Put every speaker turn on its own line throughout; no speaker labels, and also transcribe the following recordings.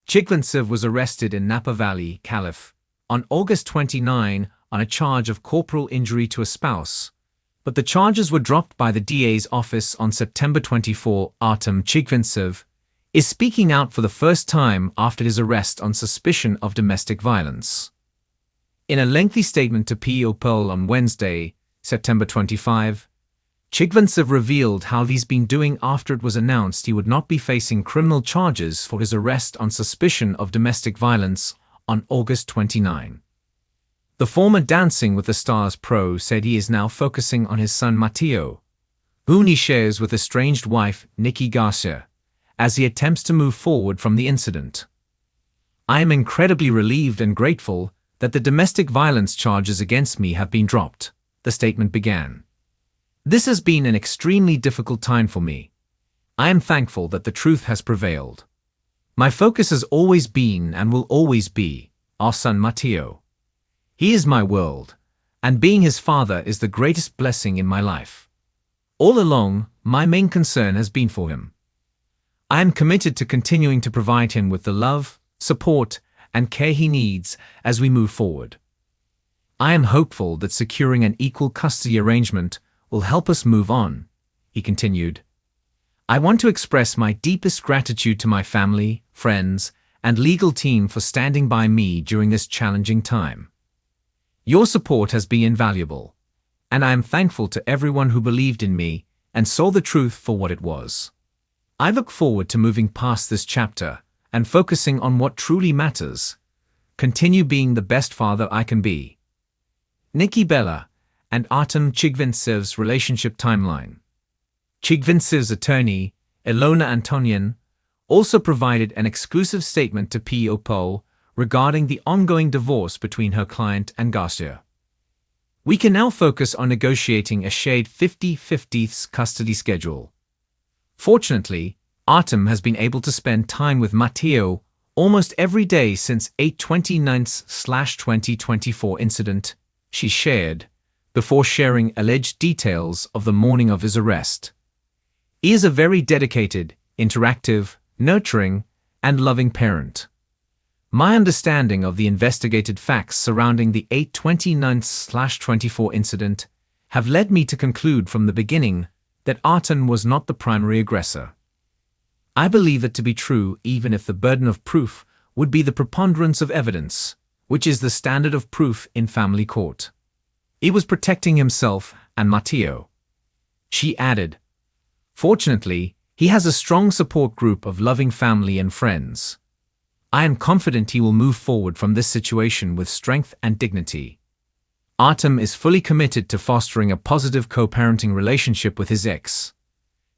Chigvintsev was arrested in Napa Valley, Calif, on August 29 on a charge of corporal injury to a spouse, but the charges were dropped by the DA's office on September 24. Artem Chigvintsev is speaking out for the first time after his arrest on suspicion of domestic violence. In a lengthy statement to People on Wednesday, September 25, Chigvintsev revealed how he's been doing after it was announced he would not be facing criminal charges for his arrest on suspicion of domestic violence on August 29. The former Dancing with the Stars pro said he is now focusing on his son Matteo, whom he shares with estranged wife Nikki Garcia, as he attempts to move forward from the incident. "I am incredibly relieved and grateful that the domestic violence charges against me have been dropped," the statement began. "This has been an extremely difficult time for me. I am thankful that the truth has prevailed. My focus has always been and will always be our son Matteo. He is my world, and being his father is the greatest blessing in my life. All along, my main concern has been for him. I am committed to continuing to provide him with the love, support, and care he needs as we move forward. I am hopeful that securing an equal custody arrangement will help us move on," he continued. "I want to express my deepest gratitude to my family, friends, and legal team for standing by me during this challenging time. Your support has been invaluable, and I am thankful to everyone who believed in me and saw the truth for what it was. I look forward to moving past this chapter and focusing on what truly matters. Continue being the best father I can be." Nikki Bella and Artem Chigvintsev's relationship timeline. Chigvintsev's attorney, Ilona Antonian, also provided an exclusive statement to People regarding the ongoing divorce between her client and Garcia. "We can now focus on negotiating a shared 50-50 custody schedule. Fortunately, Artem has been able to spend time with Matteo almost every day since 8/29/2024 incident," she shared, before sharing alleged details of the morning of his arrest. "He is a very dedicated, interactive, nurturing, and loving parent. My understanding of the investigated facts surrounding the 8/29/24 incident have led me to conclude from the beginning that Artem was not the primary aggressor. I believe that to be true even if the burden of proof would be the preponderance of evidence, which is the standard of proof in family court. He was protecting himself and Matteo." She added, "Fortunately, he has a strong support group of loving family and friends. I am confident he will move forward from this situation with strength and dignity. Artem is fully committed to fostering a positive co-parenting relationship with his ex.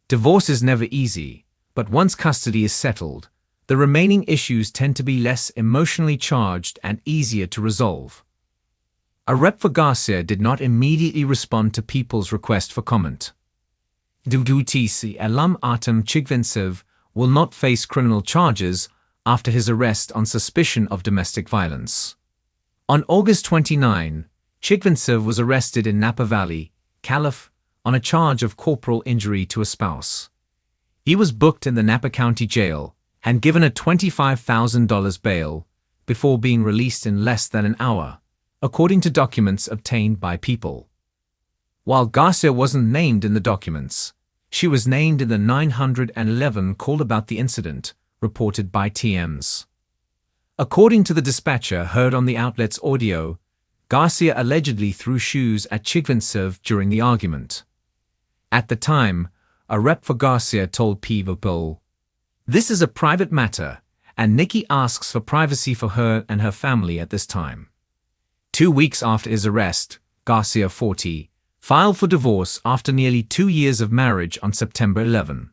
Divorce is never easy, but once custody is settled, the remaining issues tend to be less emotionally charged and easier to resolve." A rep for Garcia did not immediately respond to People's request for comment. "DUTC alum Artem Chigvintsev will not face criminal charges after his arrest on suspicion of domestic violence." On August 29, Chigvintsev was arrested in Napa Valley, Calif, on a charge of corporal injury to a spouse. He was booked in the Napa County Jail and given a $25,000 bail before being released in less than an hour, according to documents obtained by People. While Garcia wasn't named in the documents, she was named in the 911 call about the incident, reported by TMZ. According to the dispatcher heard on the outlet's audio, Garcia allegedly threw shoes at Chigvintsev during the argument. At the time, a rep for Garcia told People, "This is a private matter, and Nikki asks for privacy for her and her family at this time." 2 weeks after his arrest, Garcia, 40, filed for divorce after nearly 2 years of marriage on September 11.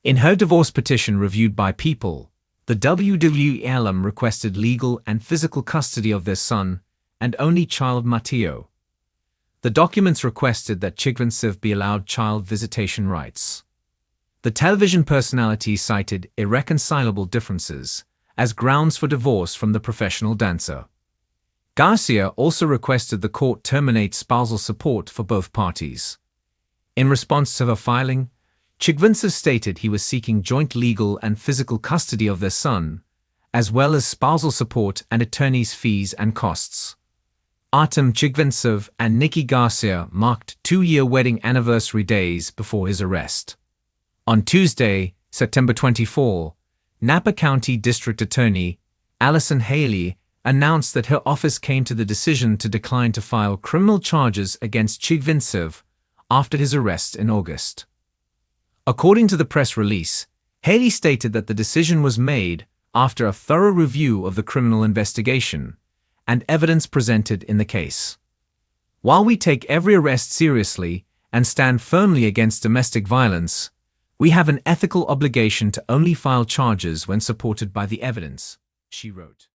In her divorce petition reviewed by People, the WWE alum requested legal and physical custody of their son and only child Matteo. The documents requested that Chigvintsev be allowed child visitation rights. The television personality cited irreconcilable differences as grounds for divorce from the professional dancer. Garcia also requested the court terminate spousal support for both parties. In response to her filing, Chigvintsev stated he was seeking joint legal and physical custody of their son, as well as spousal support and attorney's fees and costs. Artem Chigvintsev and Nikki Garcia marked 2-year wedding anniversary days before his arrest. On Tuesday, September 24, Napa County District Attorney Allison Haley announced that her office came to the decision to decline to file criminal charges against Chigvintsev after his arrest in August. According to the press release, Haley stated that the decision was made after a thorough review of the criminal investigation and evidence presented in the case. While we take every arrest seriously and stand firmly against domestic violence, we have an ethical obligation to only file charges when supported by the evidence, she wrote.